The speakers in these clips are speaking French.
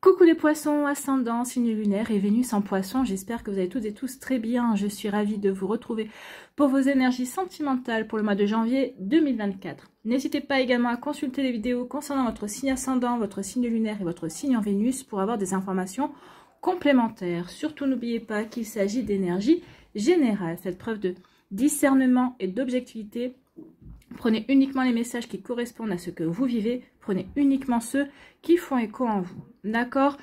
Coucou les poissons, ascendant, signe lunaire et Vénus en poisson, j'espère que vous allez toutes et tous très bien. Je suis ravie de vous retrouver pour vos énergies sentimentales pour le mois de janvier 2024. N'hésitez pas également à consulter les vidéos concernant votre signe ascendant, votre signe lunaire et votre signe en Vénus pour avoir des informations complémentaires. Surtout n'oubliez pas qu'il s'agit d'énergie générale. Faites preuve de discernement et d'objectivité. Prenez uniquement les messages qui correspondent à ce que vous vivez. Prenez uniquement ceux qui font écho en vous. D'accord?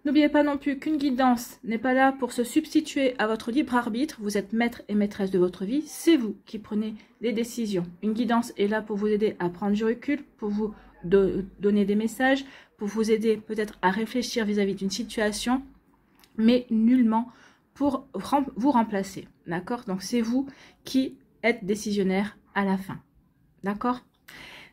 N'oubliez pas non plus qu'une guidance n'est pas là pour se substituer à votre libre arbitre. Vous êtes maître et maîtresse de votre vie. C'est vous qui prenez les décisions. Une guidance est là pour vous aider à prendre du recul, pour vous donner des messages, pour vous aider peut-être à réfléchir vis-à-vis d'une situation, mais nullement pour vous remplacer. D'accord? Donc c'est vous qui êtes décisionnaire à la fin. D'accord?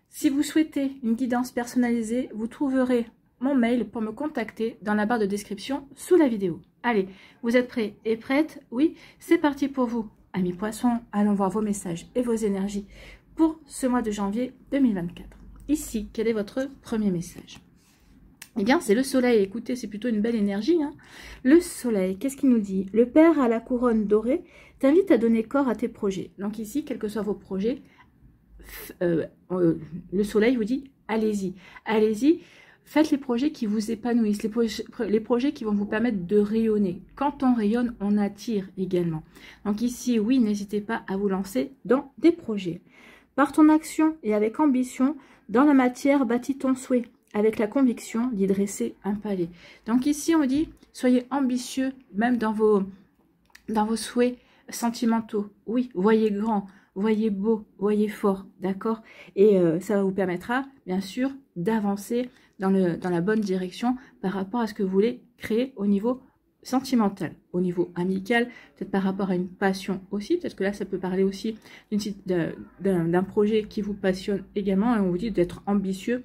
Si vous souhaitez une guidance personnalisée, vous trouverez mon mail pour me contacter dans la barre de description sous la vidéo. Allez, vous êtes prêts et prêtes? Oui, c'est parti pour vous. Amis poissons, allons voir vos messages et vos énergies pour ce mois de janvier 2024. Ici, quel est votre premier message? Eh bien, c'est le soleil. Écoutez, c'est plutôt une belle énergie. Hein. Le soleil, qu'est-ce qu'il nous dit? Le père à la couronne dorée t'invite à donner corps à tes projets. Donc ici, quels que soient vos projets, le soleil vous dit allez-y, allez-y, faites les projets qui vous épanouissent, les projets qui vont vous permettre de rayonner. Quand on rayonne, on attire également. Donc ici, oui, n'hésitez pas à vous lancer dans des projets. Par ton action et avec ambition, dans la matière, bâtis ton souhait, avec la conviction d'y dresser un palais. Donc ici, on dit, soyez ambitieux, même dans vos souhaits sentimentaux. Oui, voyez grand, voyez beau, voyez fort, d'accord? Et ça vous permettra, bien sûr, d'avancer dans la bonne direction par rapport à ce que vous voulez créer au niveau sentimental, au niveau amical, peut-être par rapport à une passion aussi, peut-être que là, ça peut parler aussi d'un projet qui vous passionne également, et on vous dit d'être ambitieux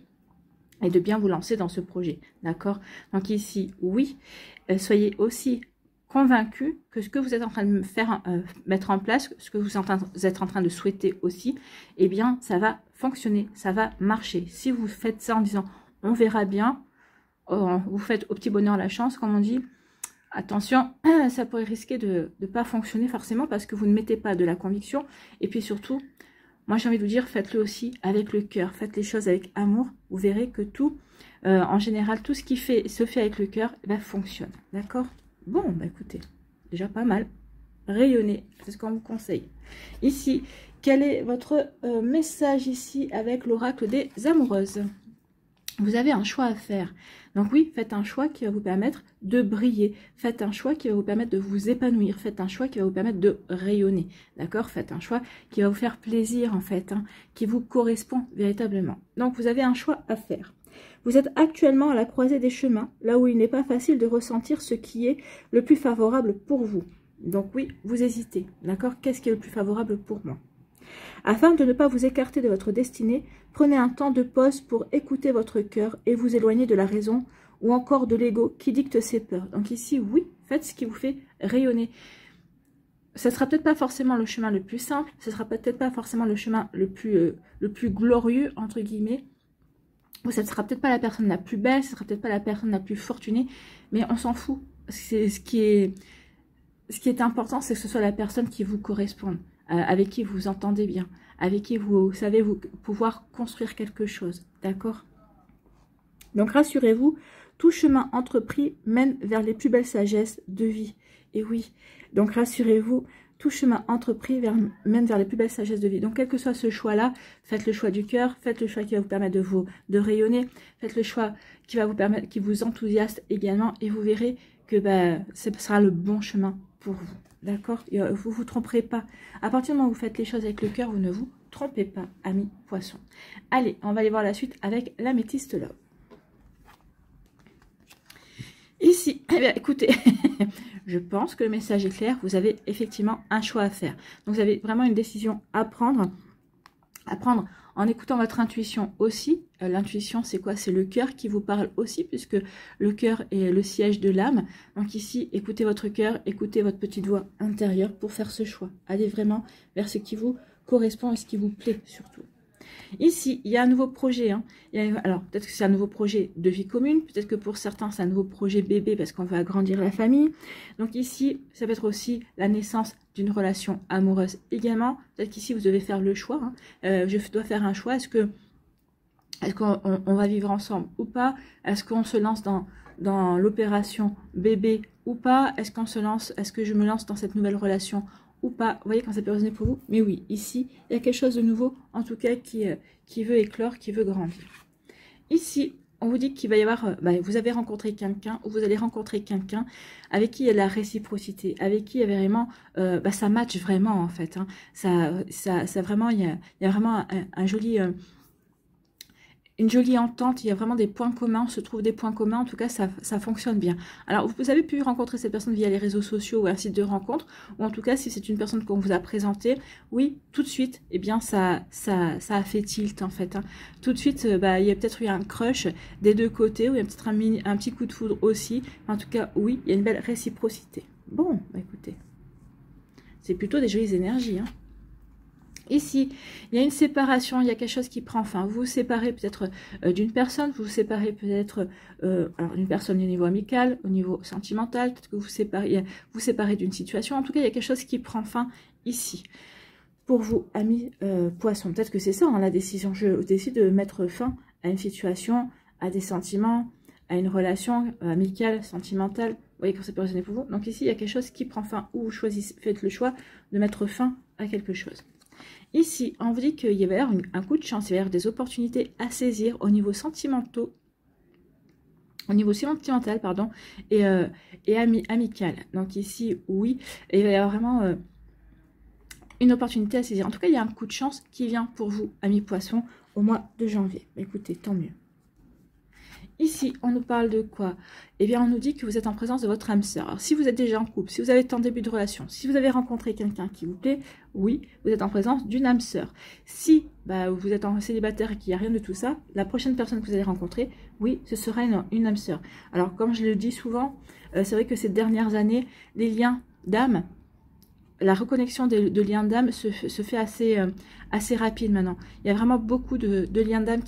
et de bien vous lancer dans ce projet, d'accord? Donc ici, oui, soyez aussi convaincu que ce que vous êtes en train de mettre en place, ce que vous êtes en train de souhaiter aussi, eh bien, ça va fonctionner, ça va marcher. Si vous faites ça en disant, on verra bien, vous faites au petit bonheur la chance, comme on dit, attention, ça pourrait risquer de ne pas fonctionner forcément parce que vous ne mettez pas de la conviction. Et puis surtout, moi j'ai envie de vous dire, faites-le aussi avec le cœur, faites les choses avec amour. Vous verrez que tout, en général, tout ce qui se fait avec le cœur, fonctionne. D'accord? Bon, bah écoutez, déjà pas mal. Rayonnez, c'est ce qu'on vous conseille. Ici, quel est votre message ici avec l'oracle des amoureuses? Vous avez un choix à faire. Donc oui, faites un choix qui va vous permettre de briller. Faites un choix qui va vous permettre de vous épanouir. Faites un choix qui va vous permettre de rayonner. D'accord? Faites un choix qui va vous faire plaisir en fait, hein, qui vous correspond véritablement. Donc vous avez un choix à faire. Vous êtes actuellement à la croisée des chemins, là où il n'est pas facile de ressentir ce qui est le plus favorable pour vous. Donc oui, vous hésitez. D'accord? Qu'est-ce qui est le plus favorable pour moi? Afin de ne pas vous écarter de votre destinée, prenez un temps de pause pour écouter votre cœur et vous éloigner de la raison ou encore de l'ego qui dicte ses peurs. Donc ici, oui, faites ce qui vous fait rayonner. Ce ne sera peut-être pas forcément le chemin le plus simple, ce ne sera peut-être pas forcément le chemin le plus glorieux, entre guillemets. Ou ça ne sera peut-être pas la personne la plus belle, ce ne sera peut-être pas la personne la plus fortunée, mais on s'en fout. Ce qui est important, c'est que ce soit la personne qui vous corresponde, avec qui vous entendez bien, avec qui vous savez pouvoir construire quelque chose, d'accord? Donc rassurez-vous, tout chemin entrepris mène vers les plus belles sagesses de vie. Et oui, donc rassurez-vous, tout chemin entrepris mène vers les plus belles sagesses de vie. Donc, quel que soit ce choix-là, faites le choix du cœur, faites le choix qui va vous permettre de rayonner, faites le choix qui va vous permettre, qui vous enthousiaste également, et vous verrez que ce sera le bon chemin pour vous. D'accord? Vous ne vous tromperez pas. À partir du moment où vous faites les choses avec le cœur, vous ne vous trompez pas, amis poissons. Allez, on va aller voir la suite avec l'améthyste love. Ici, eh bien, écoutez, je pense que le message est clair. Vous avez effectivement un choix à faire. Donc, vous avez vraiment une décision à prendre en écoutant votre intuition aussi. L'intuition, c'est quoi? C'est le cœur qui vous parle aussi, puisque le cœur est le siège de l'âme. Donc ici, écoutez votre cœur, écoutez votre petite voix intérieure pour faire ce choix. Allez vraiment vers ce qui vous correspond et ce qui vous plaît surtout. Ici, il y a un nouveau projet. Hein. Alors, peut-être que c'est un nouveau projet de vie commune. Peut-être que pour certains, c'est un nouveau projet bébé parce qu'on veut agrandir la famille. Donc ici, ça peut être aussi la naissance d'une relation amoureuse également. Peut-être qu'ici, vous devez faire le choix. Hein. Je dois faire un choix. Est-ce qu'on va vivre ensemble ou pas? Est-ce qu'on se lance dans l'opération bébé ou pas? Est-ce que je me lance dans cette nouvelle relation ou pas? Vous voyez quand ça peut résonner pour vous? Mais oui, ici, il y a quelque chose de nouveau, en tout cas, qui veut éclore, qui veut grandir. Ici, on vous dit qu'il va y avoir, vous avez rencontré quelqu'un, ou vous allez rencontrer quelqu'un avec qui il y a de la réciprocité, avec qui il y avait vraiment, ça match vraiment, en fait. Hein. Ça vraiment, il y a vraiment un joli... une jolie entente, il y a vraiment des points communs, on se trouve des points communs, en tout cas ça fonctionne bien. Alors vous avez pu rencontrer cette personne via les réseaux sociaux ou un site de rencontre, ou en tout cas si c'est une personne qu'on vous a présentée, oui, tout de suite, eh bien ça a fait tilt en fait. Hein. Tout de suite, il y a peut-être eu un crush des deux côtés, ou il y a peut-être un petit coup de foudre aussi, en tout cas oui, il y a une belle réciprocité. Bon, écoutez, c'est plutôt des jolies énergies, hein. Ici, il y a une séparation, il y a quelque chose qui prend fin. Vous vous séparez peut-être d'une personne, vous vous séparez peut-être d'une personne au niveau amical, au niveau sentimental, peut-être que vous séparez d'une situation. En tout cas, il y a quelque chose qui prend fin ici. Pour vous, amis poissons, peut-être que c'est ça hein, la décision. Je décide de mettre fin à une situation, à des sentiments, à une relation amicale, sentimentale. Vous voyez quand ça peut résonner pour vous. Donc ici, il y a quelque chose qui prend fin ou vous faites le choix de mettre fin à quelque chose. Ici, on vous dit qu'il va y avoir un coup de chance, il va y avoir des opportunités à saisir au niveau sentimental, pardon, et amical. Donc ici, oui, il va y avoir vraiment une opportunité à saisir. En tout cas, il y a un coup de chance qui vient pour vous, amis poissons, au mois de janvier. Écoutez, tant mieux. Ici, on nous parle de quoi? Eh bien, on nous dit que vous êtes en présence de votre âme sœur. Alors, si vous êtes déjà en couple, si vous avez été en début de relation, si vous avez rencontré quelqu'un qui vous plaît, oui, vous êtes en présence d'une âme sœur. Si vous êtes en célibataire et qu'il n'y a rien de tout ça, la prochaine personne que vous allez rencontrer, oui, ce sera une âme sœur. Alors, comme je le dis souvent, c'est vrai que ces dernières années, les liens d'âme, la reconnexion de liens d'âme se fait assez rapide maintenant. Il y a vraiment beaucoup de liens d'âme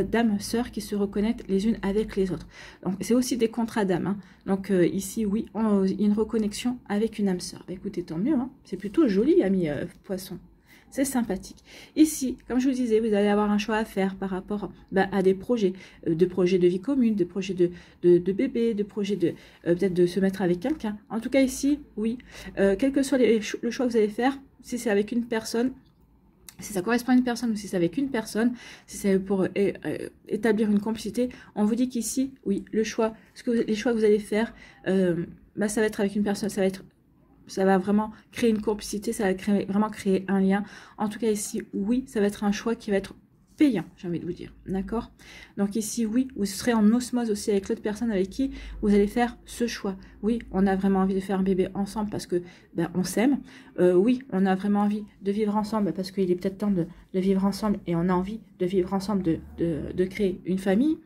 d'âmes sœurs qui se reconnectent les unes avec les autres. Donc c'est aussi des contrats d'âme. Hein. Donc ici, oui, il y a une reconnexion avec une âme sœur. Écoutez, tant mieux. Hein. C'est plutôt joli, amis poissons. C'est sympathique. Ici, comme je vous disais, vous allez avoir un choix à faire par rapport à des projets, de vie commune, de projets de bébé, de projets peut-être de se mettre avec quelqu'un. En tout cas, ici, oui, quel que soit le choix que vous allez faire, si c'est avec une personne, si ça correspond à une personne ou si c'est avec une personne, si c'est pour établir une complicité, on vous dit qu'ici, oui, les choix que vous allez faire, ça va être avec une personne, ça va vraiment créer une complicité, ça va vraiment créer un lien. En tout cas ici, oui, ça va être un choix qui va être payant, j'ai envie de vous dire, d'accord? Donc ici, oui, vous serez en osmose aussi avec l'autre personne avec qui vous allez faire ce choix. Oui, on a vraiment envie de faire un bébé ensemble parce que on s'aime. Oui, on a vraiment envie de vivre ensemble parce qu'il est peut-être temps de vivre ensemble et on a envie de vivre ensemble, de créer une famille.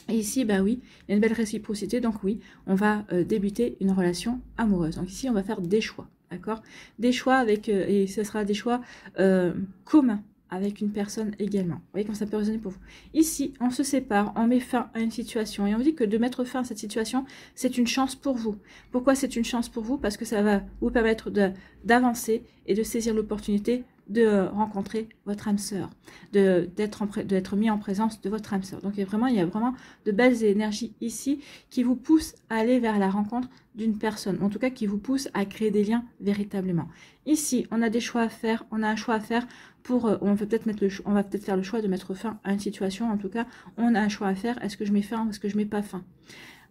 Et ici, oui, il y a une belle réciprocité, donc oui, on va débuter une relation amoureuse. Donc ici, on va faire des choix, d'accord? Des choix avec, et ce sera des choix communs avec une personne également. Vous voyez comment ça peut résonner pour vous. Ici, on se sépare, on met fin à une situation, et on dit que de mettre fin à cette situation, c'est une chance pour vous. Pourquoi c'est une chance pour vous? Parce que ça va vous permettre d'avancer et de saisir l'opportunité de rencontrer votre âme sœur, d'être mis en présence de votre âme sœur. Donc il y a vraiment de belles énergies ici qui vous poussent à aller vers la rencontre d'une personne, en tout cas qui vous poussent à créer des liens véritablement. Ici, on a des choix à faire, on a un choix à faire pour, on va peut-être faire le choix de mettre fin à une situation, en tout cas, on a un choix à faire, est-ce que je mets fin ou est-ce que je mets pas fin?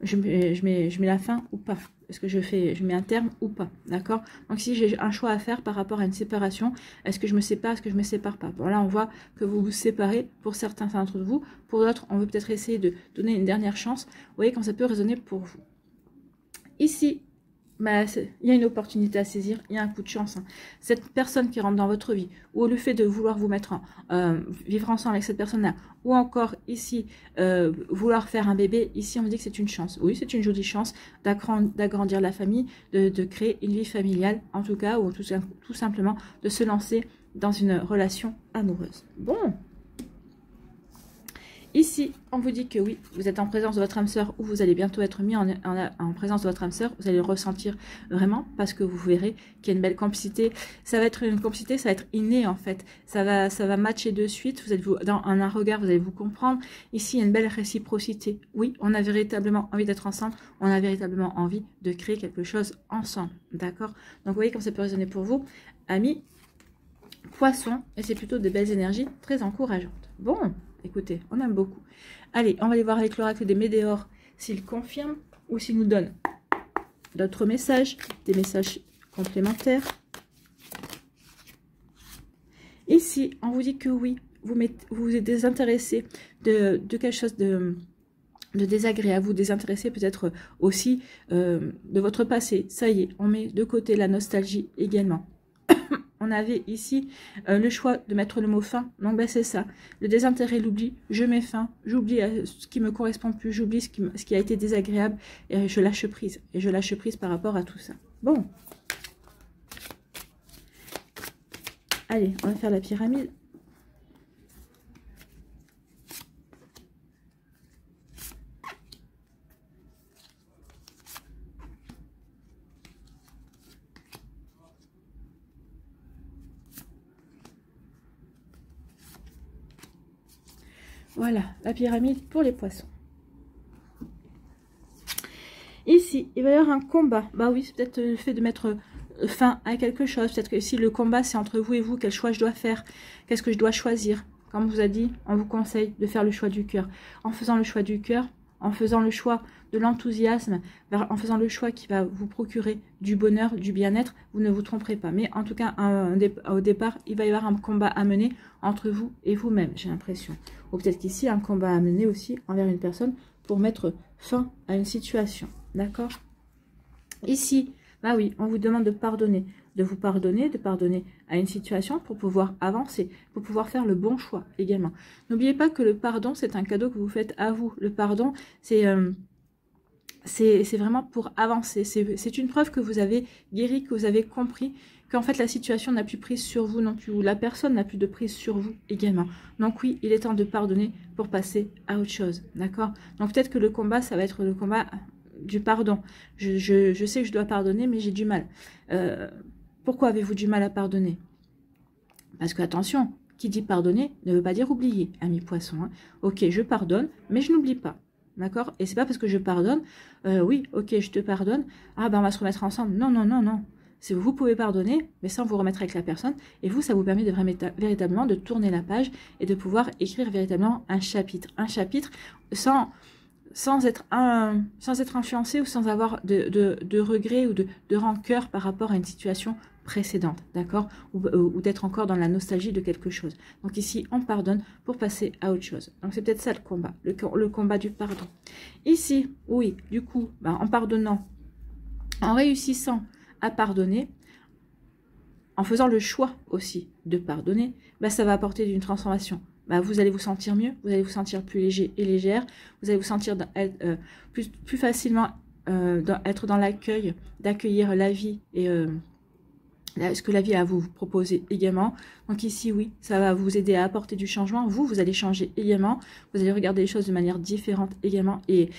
Je mets la fin ou pas? Est-ce que je mets un terme ou pas? D'accord? Donc si j'ai un choix à faire par rapport à une séparation, est-ce que je me sépare, est-ce que je me sépare pas? Bon là on voit que vous vous séparez pour certains d'entre vous, pour d'autres on veut peut-être essayer de donner une dernière chance. Vous voyez quand ça peut résonner pour vous. Ici, il y a une opportunité à saisir, il y a un coup de chance. Hein. Cette personne qui rentre dans votre vie, ou le fait de vouloir vous mettre vivre ensemble avec cette personne-là, ou encore ici, vouloir faire un bébé, ici on me dit que c'est une chance. Oui, c'est une jolie chance d'agrandir la famille, de créer une vie familiale, en tout cas, ou tout simplement de se lancer dans une relation amoureuse. Bon. Ici, on vous dit que oui, vous êtes en présence de votre âme sœur ou vous allez bientôt être mis en présence de votre âme sœur. Vous allez le ressentir vraiment parce que vous verrez qu'il y a une belle complicité. Ça va être une complicité, ça va être inné en fait. Ça va matcher de suite. Vous êtes dans un regard, vous allez vous comprendre. Ici, il y a une belle réciprocité. Oui, on a véritablement envie d'être ensemble. On a véritablement envie de créer quelque chose ensemble. D'accord? Donc, vous voyez comme ça peut résonner pour vous. Amis, Poissons, et c'est plutôt des belles énergies très encourageantes. Bon. Écoutez, on aime beaucoup. Allez, on va aller voir avec l'oracle des Médéors s'il confirme ou s'il nous donne d'autres messages, des messages complémentaires. Ici, on vous dit que oui, vous êtes désintéressé de quelque chose de désagréable, vous désintéressez peut-être aussi de votre passé. Ça y est, on met de côté la nostalgie également. On avait ici le choix de mettre le mot fin. Donc, ben, c'est ça. Le désintérêt, l'oubli. Je mets fin. J'oublie ce qui me correspond plus. J'oublie ce qui a été désagréable. Et je lâche prise. Et je lâche prise par rapport à tout ça. Bon. Allez, on va faire la pyramide. Voilà, la pyramide pour les poissons. Ici, il va y avoir un combat. Bah oui, c'est peut-être le fait de mettre fin à quelque chose. Peut-être que si le combat, c'est entre vous et vous, quel choix je dois faire, qu'est-ce que je dois choisir. Comme on vous a dit, on vous conseille de faire le choix du cœur. En faisant le choix du cœur, en faisant le choix de l'enthousiasme, en faisant le choix qui va vous procurer du bonheur, du bien-être, vous ne vous tromperez pas. Mais en tout cas, au départ, il va y avoir un combat à mener entre vous et vous-même, j'ai l'impression. Ou peut-être qu'ici, un combat à mener aussi envers une personne pour mettre fin à une situation. D'accord? Ici, bah oui, on vous demande de pardonner, de pardonner à une situation pour pouvoir avancer, pour pouvoir faire le bon choix également. N'oubliez pas que le pardon, c'est un cadeau que vous faites à vous. Le pardon, c'est vraiment pour avancer. C'est une preuve que vous avez guéri, que vous avez compris qu'en fait la situation n'a plus prise sur vous non plus, ou la personne n'a plus de prise sur vous également. Donc oui, il est temps de pardonner pour passer à autre chose. D'accord? Donc peut-être que le combat, ça va être le combat du pardon. Je sais que je dois pardonner, mais j'ai du mal. Pourquoi avez-vous du mal à pardonner? Parce que attention, qui dit pardonner ne veut pas dire oublier, amis poissons. Hein. Ok, je pardonne, mais je n'oublie pas. D'accord? Et c'est pas parce que je pardonne, oui, ok, je te pardonne, ah ben on va se remettre ensemble. Non, non, non, non. Vous pouvez pardonner, mais sans vous remettre avec la personne. Et vous, ça vous permet de véritablement de tourner la page et de pouvoir écrire véritablement un chapitre. Un chapitre sans être influencé ou sans avoir de regrets ou de rancœur par rapport à une situation précédente, d'accord, ou d'être encore dans la nostalgie de quelque chose. Donc ici, on pardonne pour passer à autre chose. Donc c'est peut-être ça le combat, le combat du pardon. Ici, oui, du coup, en pardonnant, en réussissant à pardonner, en faisant le choix aussi de pardonner, ça va apporter une transformation. Vous allez vous sentir mieux, vous allez vous sentir plus léger et légère, vous allez vous sentir plus facilement être dans l'accueil, d'accueillir la vie et ce que la vie a à vous proposer également. Donc ici, oui, ça va vous aider à apporter du changement. Vous allez changer également, vous allez regarder les choses de manière différente également et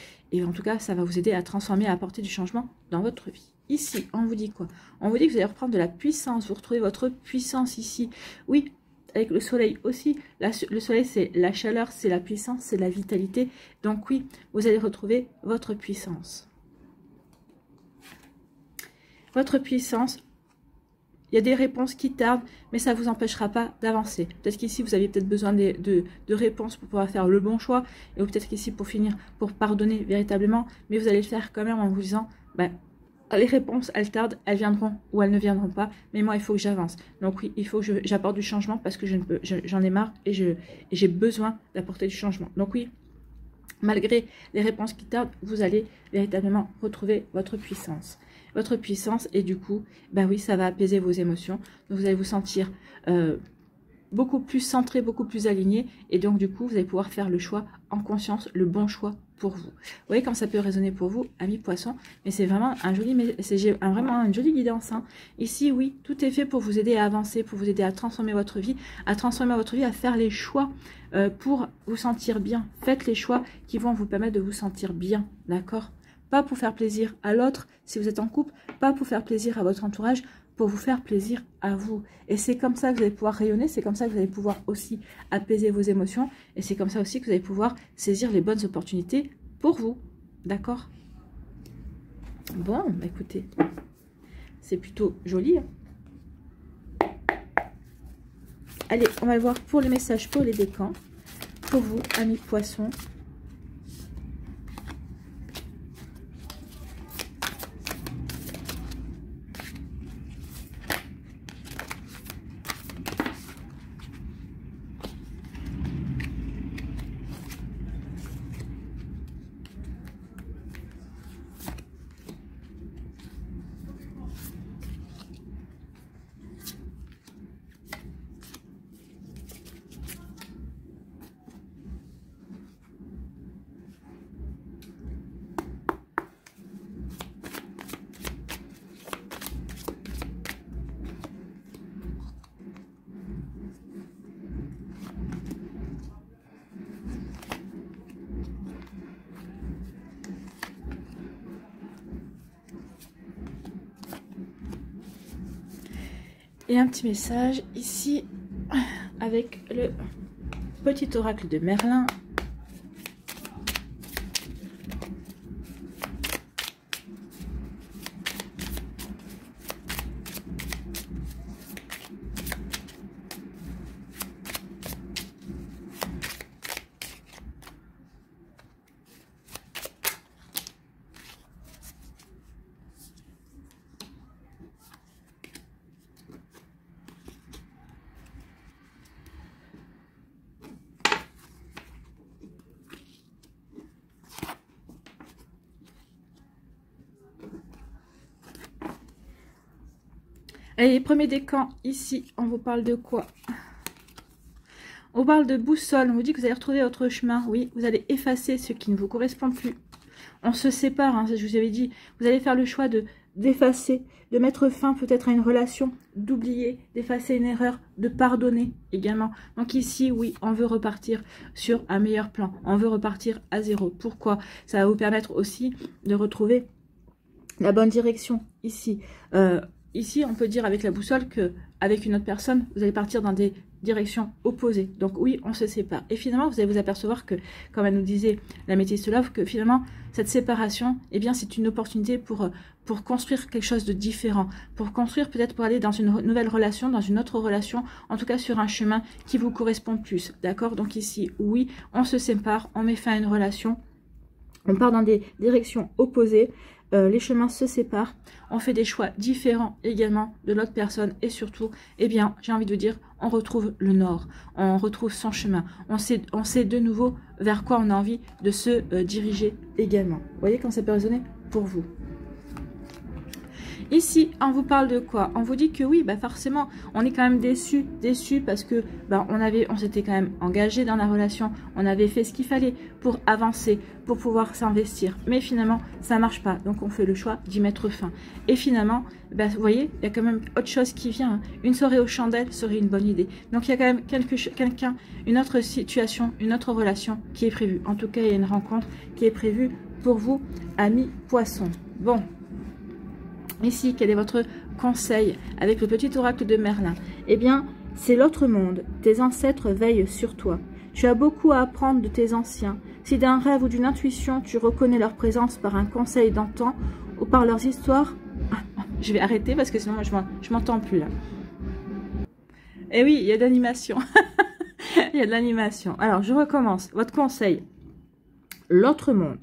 en tout cas, ça va vous aider à transformer, à apporter du changement dans votre vie. Ici, on vous dit quoi? On vous dit que vous allez reprendre de la puissance, vous retrouvez votre puissance ici. Oui, avec le soleil aussi. Le soleil, c'est la chaleur, c'est la puissance, c'est la vitalité. Donc oui, vous allez retrouver votre puissance. Votre puissance, il y a des réponses qui tardent, mais ça ne vous empêchera pas d'avancer. Peut-être qu'ici, vous avez peut-être besoin de réponses pour pouvoir faire le bon choix. Et peut-être qu'ici, pour finir, pour pardonner véritablement. Mais vous allez le faire quand même en vous disant, les réponses, elles tardent, elles viendront ou elles ne viendront pas. Mais moi, il faut que j'avance. Donc oui, il faut que j'apporte du changement parce que j'en ai marre et j'ai besoin d'apporter du changement. Donc oui, malgré les réponses qui tardent, vous allez véritablement retrouver votre puissance. Votre puissance et du coup, oui, ça va apaiser vos émotions. Donc vous allez vous sentir beaucoup plus centré, beaucoup plus aligné. Et donc du coup, vous allez pouvoir faire le choix en conscience, le bon choix pour vous. Vous voyez comme ça peut résonner pour vous, amis poissons, mais c'est vraiment un joli, vraiment une jolie guidance. Hein. Ici, oui, tout est fait pour vous aider à avancer, pour vous aider à transformer votre vie, à faire les choix pour vous sentir bien. Faites les choix qui vont vous permettre de vous sentir bien, d'accord? Pas pour faire plaisir à l'autre, si vous êtes en couple, pas pour faire plaisir à votre entourage, pour vous faire plaisir à vous. Et c'est comme ça que vous allez pouvoir rayonner, c'est comme ça que vous allez pouvoir aussi apaiser vos émotions, et c'est comme ça aussi que vous allez pouvoir saisir les bonnes opportunités pour vous. D'accord? Bon, bah écoutez, c'est plutôt joli. Hein. Allez, on va le voir pour les messages, pour les décans. Pour vous, amis poissons. Et un petit message ici avec le petit oracle de Merlin. Allez, premier décan, ici, on vous parle de quoi? On parle de boussole, on vous dit que vous allez retrouver votre chemin. Oui, vous allez effacer ce qui ne vous correspond plus. On se sépare, hein, je vous avais dit, vous allez faire le choix d'effacer, de mettre fin peut-être à une relation, d'oublier, d'effacer une erreur, de pardonner également. Donc ici, oui, on veut repartir sur un meilleur plan, on veut repartir à zéro. Pourquoi? Ça va vous permettre aussi de retrouver la bonne direction ici. Ici, on peut dire avec la boussole que avec une autre personne, vous allez partir dans des directions opposées. Donc oui, on se sépare. Et finalement, vous allez vous apercevoir que, comme elle nous disait la métisse Love, que finalement, cette séparation, eh bien, c'est une opportunité pour construire quelque chose de différent, pour construire peut-être pour aller dans une nouvelle relation, dans une autre relation, en tout cas sur un chemin qui vous correspond plus. D'accord? Donc ici, oui, on se sépare, on met fin à une relation, on part dans des directions opposées. Les chemins se séparent, on fait des choix différents également de l'autre personne et surtout, eh bien, j'ai envie de dire, on retrouve le nord, on retrouve son chemin, on sait de nouveau vers quoi on a envie de se diriger également. Vous voyez quand ça peut résonner pour vous. Ici, on vous parle de quoi? On vous dit que oui, bah forcément, on est quand même déçu parce que bah, on s'était quand même engagé dans la relation, on avait fait ce qu'il fallait pour avancer, pour pouvoir s'investir. Mais finalement, ça marche pas. Donc, on fait le choix d'y mettre fin. Et finalement, bah, vous voyez, il y a quand même autre chose qui vient. Hein. Une soirée aux chandelles serait une bonne idée. Donc, il y a quand même une autre situation, une autre relation qui est prévue. En tout cas, il y a une rencontre qui est prévue pour vous, amis poissons. Bon. Ici, quel est votre conseil avec le petit oracle de Merlin? Eh bien, c'est l'autre monde. Tes ancêtres veillent sur toi. Tu as beaucoup à apprendre de tes anciens. Si d'un rêve ou d'une intuition, tu reconnais leur présence par un conseil d'antan ou par leurs histoires... Ah, je vais arrêter parce que sinon, moi, je m'entends plus là. Eh oui, il y a de l'animation. Il y a de l'animation. Alors, je recommence. Votre conseil. L'autre monde.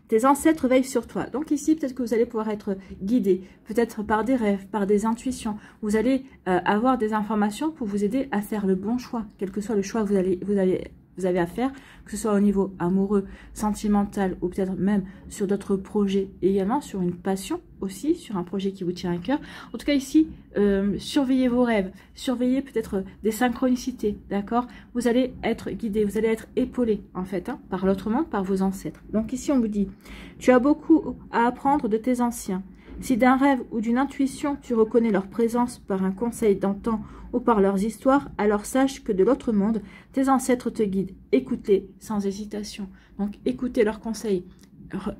Tes ancêtres veillent sur toi. Donc ici, peut-être que vous allez pouvoir être guidé, peut-être par des rêves, par des intuitions. Vous allez avoir des informations pour vous aider à faire le bon choix, quel que soit le choix que vous allez vous avez à faire, que ce soit au niveau amoureux, sentimental ou peut-être même sur d'autres projets également, sur une passion aussi, sur un projet qui vous tient à cœur. En tout cas ici, surveillez vos rêves, surveillez peut-être des synchronicités, d'accord? Vous allez être guidé, vous allez être épaulé en fait, hein, par l'autre monde, par vos ancêtres. Donc ici on vous dit, tu as beaucoup à apprendre de tes anciens. Si d'un rêve ou d'une intuition, tu reconnais leur présence par un conseil d'antan ou par leurs histoires, alors sache que de l'autre monde, tes ancêtres te guident. Écoute-les sans hésitation. Donc, écoutez leurs conseils.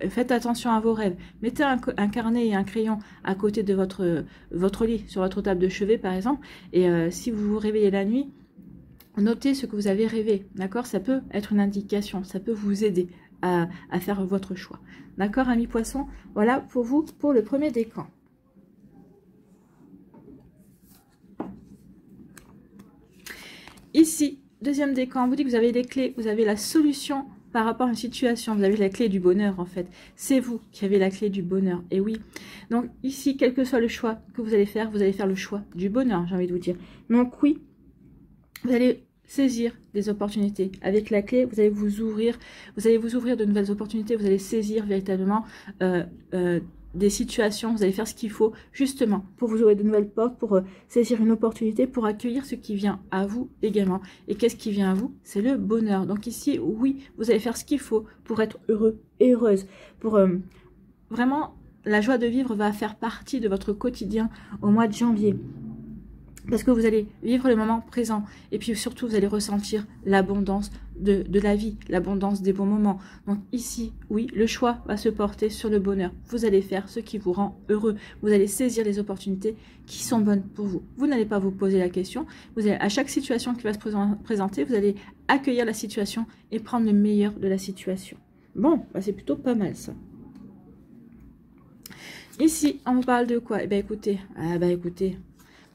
Faites attention à vos rêves. Mettez un carnet et un crayon à côté de votre lit, sur votre table de chevet par exemple. Et si vous vous réveillez la nuit, notez ce que vous avez rêvé. D'accord? Ça peut être une indication, ça peut vous aider à faire votre choix. D'accord, amis poissons? Voilà pour vous, pour le premier décan. Ici, deuxième décan, on vous dit que vous avez les clés, vous avez la solution par rapport à une situation. Vous avez la clé du bonheur, en fait. C'est vous qui avez la clé du bonheur. Et oui. Donc, ici, quel que soit le choix que vous allez faire le choix du bonheur, j'ai envie de vous dire. Donc, oui, vous allez saisir des opportunités. Avec la clé, vous allez vous ouvrir de nouvelles opportunités, vous allez saisir véritablement des situations, vous allez faire ce qu'il faut justement pour vous ouvrir de nouvelles portes, pour saisir une opportunité, pour accueillir ce qui vient à vous également. Et qu'est-ce qui vient à vous? C'est le bonheur. Donc ici, oui, vous allez faire ce qu'il faut pour être heureux et heureuse, pour vraiment, la joie de vivre va faire partie de votre quotidien au mois de janvier. Parce que vous allez vivre le moment présent. Et puis surtout, vous allez ressentir l'abondance de la vie, l'abondance des bons moments. Donc ici, oui, le choix va se porter sur le bonheur. Vous allez faire ce qui vous rend heureux. Vous allez saisir les opportunités qui sont bonnes pour vous. Vous n'allez pas vous poser la question. Vous allez, à chaque situation qui va se présenter, vous allez accueillir la situation et prendre le meilleur de la situation. Bon, bah c'est plutôt pas mal ça. Ici, on vous parle de quoi? Eh bien écoutez,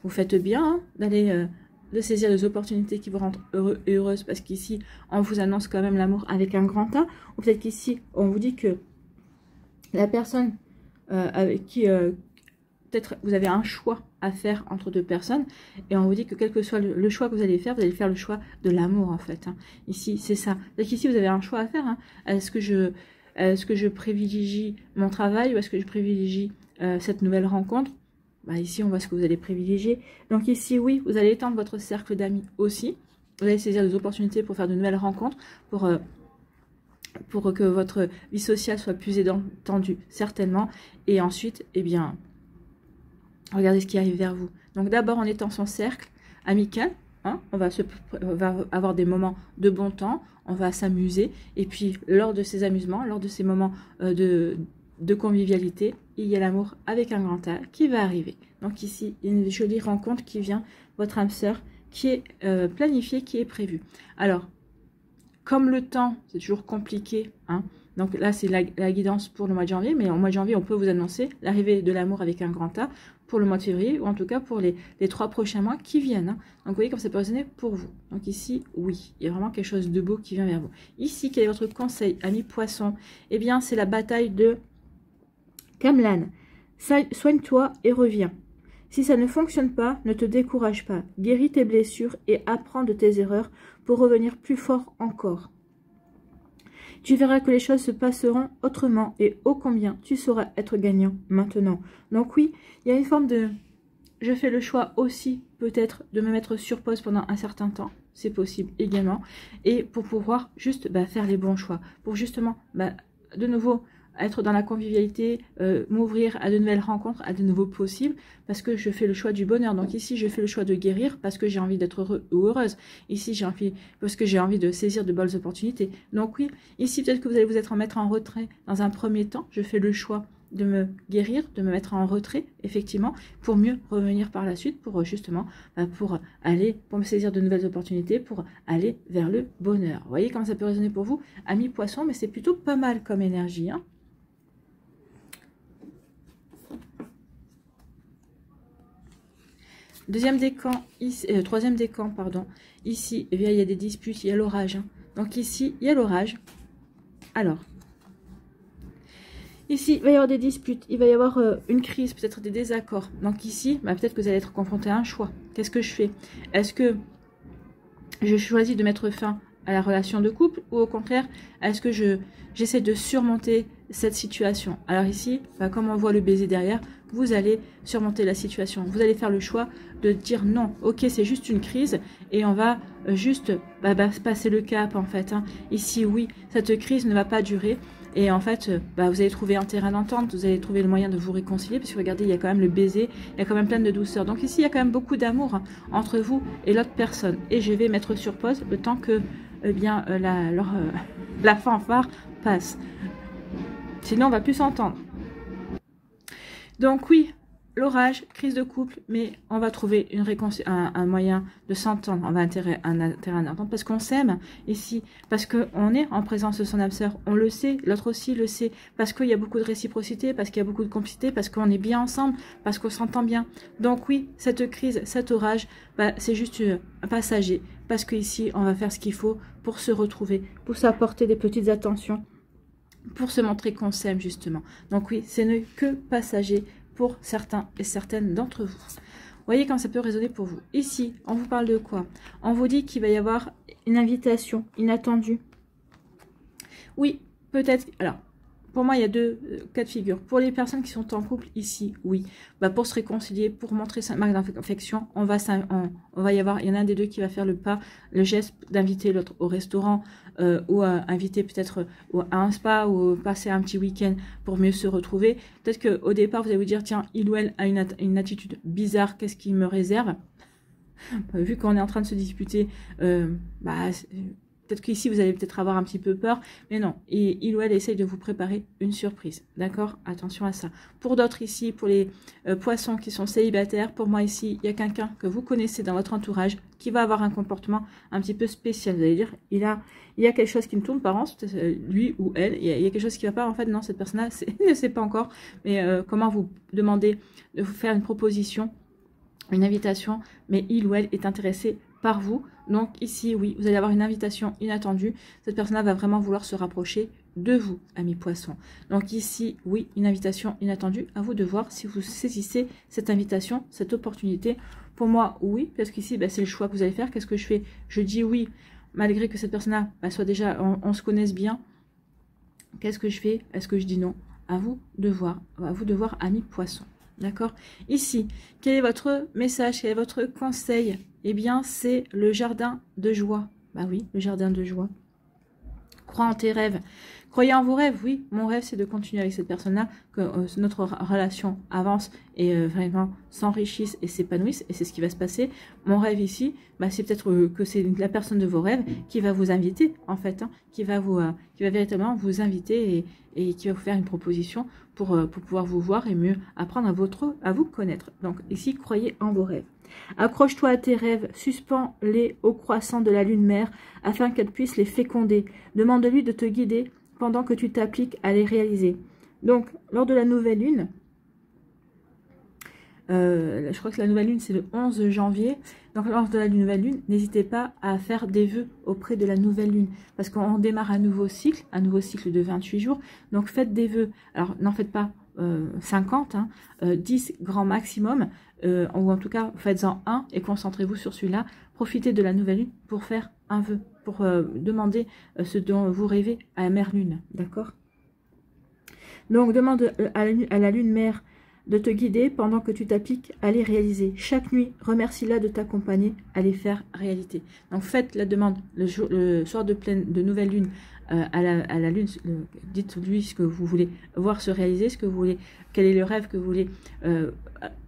vous faites bien hein, d'aller de saisir les opportunités qui vous rendent heureux et heureuse, parce qu'ici, on vous annonce quand même l'amour avec un grand A. Ou peut-être qu'ici, on vous dit que la personne avec qui, peut-être vous avez un choix à faire entre deux personnes, et on vous dit que quel que soit le choix que vous allez faire le choix de l'amour en fait. Hein. Ici, c'est ça. Donc ici, vous avez un choix à faire. Hein. Est-ce que je privilégie mon travail ou est-ce que je privilégie cette nouvelle rencontre? Bah ici, on voit ce que vous allez privilégier. Donc ici, oui, vous allez étendre votre cercle d'amis aussi. Vous allez saisir des opportunités pour faire de nouvelles rencontres, pour que votre vie sociale soit plus étendue, certainement. Et ensuite, eh bien, regardez ce qui arrive vers vous. Donc d'abord, en étant son cercle amical, hein, on va avoir des moments de bon temps, on va s'amuser. Et puis, lors de ces amusements, lors de ces moments de convivialité, il y a l'amour avec un grand A qui va arriver. Donc ici, il y a une jolie rencontre qui vient, votre âme sœur, qui est planifiée, qui est prévue. Alors, comme le temps, c'est toujours compliqué, hein, donc là, c'est la guidance pour le mois de janvier, mais au mois de janvier, on peut vous annoncer l'arrivée de l'amour avec un grand A pour le mois de février, ou en tout cas pour les 3 prochains mois qui viennent. Hein. Donc vous voyez comme ça peut résonner pour vous. Donc ici, oui, il y a vraiment quelque chose de beau qui vient vers vous. Ici, quel est votre conseil, amis poissons? Eh bien, c'est la bataille de Camlan. Soigne-toi et reviens. Si ça ne fonctionne pas, ne te décourage pas. Guéris tes blessures et apprends de tes erreurs pour revenir plus fort encore. Tu verras que les choses se passeront autrement et ô combien tu sauras être gagnant maintenant. Donc oui, il y a une forme de... Je fais le choix aussi peut-être de me mettre sur pause pendant un certain temps. C'est possible également. Et pour pouvoir juste faire les bons choix. Pour justement, de nouveau... être dans la convivialité, m'ouvrir à de nouvelles rencontres, à de nouveaux possibles, parce que je fais le choix du bonheur. Donc ici, je fais le choix de guérir parce que j'ai envie d'être heureux ou heureuse. Ici, parce que j'ai envie de saisir de bonnes opportunités. Donc oui, ici, peut-être que vous allez vous mettre en retrait dans un premier temps. Je fais le choix de me guérir, de me mettre en retrait, effectivement, pour mieux revenir par la suite, pour justement, pour me saisir de nouvelles opportunités, pour aller vers le bonheur. Vous voyez comment ça peut résonner pour vous, amis poissons, mais c'est plutôt pas mal comme énergie, hein. Troisième décan, pardon. Ici, eh bien, il y a des disputes, il y a l'orage. Hein. Donc ici, il y a l'orage. Alors, ici, il va y avoir des disputes, il va y avoir une crise, peut-être des désaccords. Donc ici, peut-être que vous allez être confronté à un choix. Qu'est-ce que je fais? Est-ce que je choisis de mettre fin à la relation de couple ou au contraire, est-ce que j'essaie de surmonter cette situation? Alors ici, comme on voit le baiser derrière, vous allez surmonter la situation. Vous allez faire le choix de dire non, ok, c'est juste une crise et on va juste passer le cap en fait. Hein. Ici, oui, cette crise ne va pas durer. Et en fait, vous allez trouver un terrain d'entente, vous allez trouver le moyen de vous réconcilier, parce que regardez, il y a quand même le baiser, il y a quand même plein de douceur. Donc ici, il y a quand même beaucoup d'amour hein, entre vous et l'autre personne. Et je vais mettre sur pause le temps que la fanfare passe. Sinon, on va plus s'entendre. Donc oui, l'orage, crise de couple, mais on va trouver un moyen de s'entendre, on va un terrain d'entente parce qu'on s'aime ici, parce qu'on est en présence de son âme sœur, on le sait, l'autre aussi le sait, parce qu'il y a beaucoup de réciprocité, parce qu'il y a beaucoup de complicité, parce qu'on est bien ensemble, parce qu'on s'entend bien. Donc oui, cette crise, cet orage, c'est juste un passager, parce qu'ici, on va faire ce qu'il faut pour se retrouver, pour s'apporter des petites attentions, pour se montrer qu'on s'aime justement. Donc oui, ce n'est que passager pour certains et certaines d'entre vous. Voyez quand ça peut résonner pour vous. Ici, on vous parle de quoi? On vous dit qu'il va y avoir une invitation inattendue. Oui, peut-être. Alors, pour moi, il y a deux cas de figure. Pour les personnes qui sont en couple, ici, oui. Pour se réconcilier, pour montrer sa marque d'affection, il y en a un des deux qui va faire le pas, le geste d'inviter l'autre au restaurant ou inviter peut-être à un spa ou passer un petit week-end pour mieux se retrouver. Peut-être qu'au départ, vous allez vous dire, tiens, il ou elle a une attitude bizarre, qu'est-ce qu'il me réserve? Vu qu'on est en train de se disputer, peut-être qu'ici, vous allez peut-être avoir un petit peu peur, mais non, il ou elle essaye de vous préparer une surprise, d'accord? Attention à ça. Pour d'autres ici, pour les poissons qui sont célibataires, pour moi ici, il y a quelqu'un que vous connaissez dans votre entourage qui va avoir un comportement un petit peu spécial. Vous allez dire, il y a quelque chose qui ne tourne pas rond, lui ou elle, il y a quelque chose qui ne va pas. En fait, non, cette personne-là ne sait pas encore, mais comment vous demander de vous faire une proposition, une invitation, mais il ou elle est intéressé par vous. Donc ici, oui, vous allez avoir une invitation inattendue. Cette personne-là va vraiment vouloir se rapprocher de vous, amis poissons. Donc ici, oui, une invitation inattendue. À vous de voir si vous saisissez cette invitation, cette opportunité. Pour moi, oui, parce qu'ici, c'est le choix que vous allez faire. Qu'est-ce que je fais? Je dis oui, malgré que cette personne-là soit déjà, on se connaisse bien. Qu'est-ce que je fais? Est-ce que je dis non? À vous de voir, amis poissons. D'accord? Ici, quel est votre message? Quel est votre conseil? Eh bien, c'est le jardin de joie. Bah oui, le jardin de joie. Crois en tes rêves. Croyez en vos rêves, oui. Mon rêve, c'est de continuer avec cette personne-là, que notre relation avance et vraiment s'enrichisse et s'épanouisse. Et c'est ce qui va se passer. Mon rêve ici, c'est peut-être que c'est la personne de vos rêves qui va vous inviter, en fait, hein, qui va véritablement vous inviter et qui va vous faire une proposition pour pouvoir vous voir et mieux apprendre à vous connaître. Donc ici, croyez en vos rêves. Accroche-toi à tes rêves, suspends-les au croissant de la lune mère afin qu'elle puisse les féconder. Demande-lui de te guider pendant que tu t'appliques à les réaliser. Donc, lors de la nouvelle lune, je crois que la nouvelle lune c'est le 11 janvier, donc lors de la nouvelle lune, n'hésitez pas à faire des vœux auprès de la nouvelle lune, parce qu'on démarre un nouveau cycle de 28 jours, donc faites des vœux. Alors, n'en faites pas 50, 10 grand maximum, ou en tout cas faites-en un et concentrez-vous sur celui-là. Profitez de la nouvelle lune pour faire un vœu, pour demander ce dont vous rêvez à la mère lune, d'accord? Donc demande à la lune mère de te guider pendant que tu t'appliques à les réaliser. Chaque nuit, remercie-la de t'accompagner à les faire réalité. Donc faites la demande le soir de nouvelle lune à la lune. Dites-lui ce que vous voulez voir se réaliser, quel est le rêve que vous voulez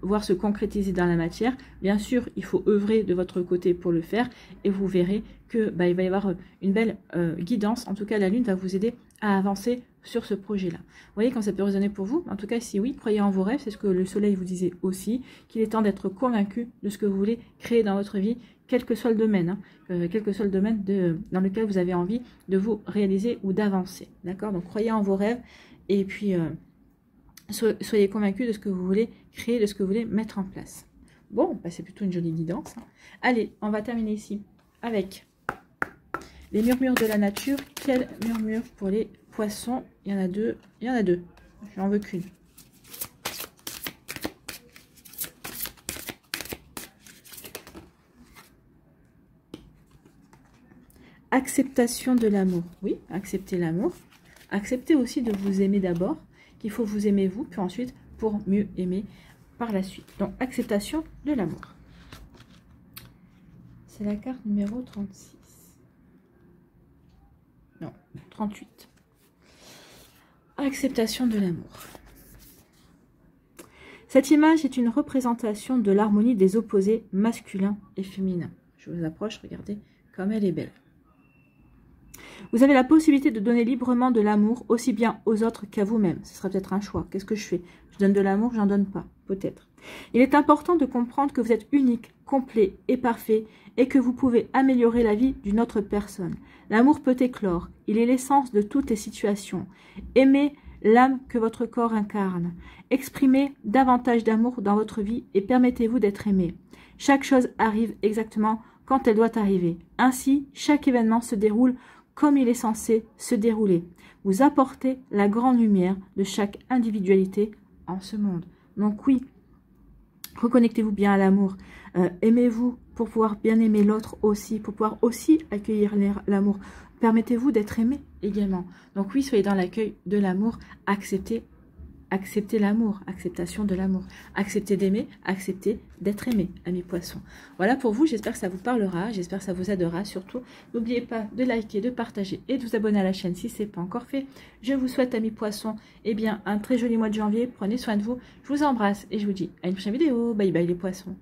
voir se concrétiser dans la matière. Bien sûr, il faut œuvrer de votre côté pour le faire et vous verrez que il va y avoir une belle guidance. En tout cas, la lune va vous aider à avancer sur ce projet-là. Vous voyez quand ça peut résonner pour vous? En tout cas, si oui, croyez en vos rêves, c'est ce que le soleil vous disait aussi, qu'il est temps d'être convaincu de ce que vous voulez créer dans votre vie, quel que soit le domaine, quel que soit le domaine dans lequel vous avez envie de vous réaliser ou d'avancer. D'accord? Donc, croyez en vos rêves et puis soyez convaincus de ce que vous voulez créer, de ce que vous voulez mettre en place. Bon, c'est plutôt une jolie guidance. Allez, on va terminer ici avec les murmures de la nature. Quel murmure pour les poissons? Il y en a deux. Il y en a deux. J'en veux qu'une. acceptation de l'amour. Oui, acceptez l'amour. Acceptez aussi de vous aimer d'abord, qu'il faut vous aimer vous, puis ensuite pour mieux aimer par la suite. Donc, acceptation de l'amour. C'est la carte numéro 36. Non, 38. Acceptation de l'amour. Cette image est une représentation de l'harmonie des opposés masculins et féminins. Je vous approche, regardez comme elle est belle. Vous avez la possibilité de donner librement de l'amour aussi bien aux autres qu'à vous-même. Ce sera peut-être un choix. Qu'est-ce que je fais? Je donne de l'amour, j'en donne pas. Peut-être. Il est important de comprendre que vous êtes unique, complet et parfait et que vous pouvez améliorer la vie d'une autre personne. L'amour peut éclore. Il est l'essence de toutes les situations. Aimez l'âme que votre corps incarne. Exprimez davantage d'amour dans votre vie et permettez-vous d'être aimé. Chaque chose arrive exactement quand elle doit arriver. Ainsi, chaque événement se déroule comme il est censé se dérouler. Vous apportez la grande lumière de chaque individualité en ce monde. Donc oui, reconnectez-vous bien à l'amour. Aimez-vous pour pouvoir bien aimer l'autre aussi, pour pouvoir aussi accueillir l'amour. Permettez-vous d'être aimé également. Donc oui, soyez dans l'accueil de l'amour, acceptez l'amour, acceptation de l'amour. Acceptez d'aimer, acceptez d'être aimé, amis poissons. Voilà pour vous, j'espère que ça vous parlera, j'espère que ça vous aidera. Surtout, n'oubliez pas de liker, de partager et de vous abonner à la chaîne si ce n'est pas encore fait. Je vous souhaite, amis poissons, eh bien, un très joli mois de janvier. Prenez soin de vous, je vous embrasse et je vous dis à une prochaine vidéo. Bye bye les poissons.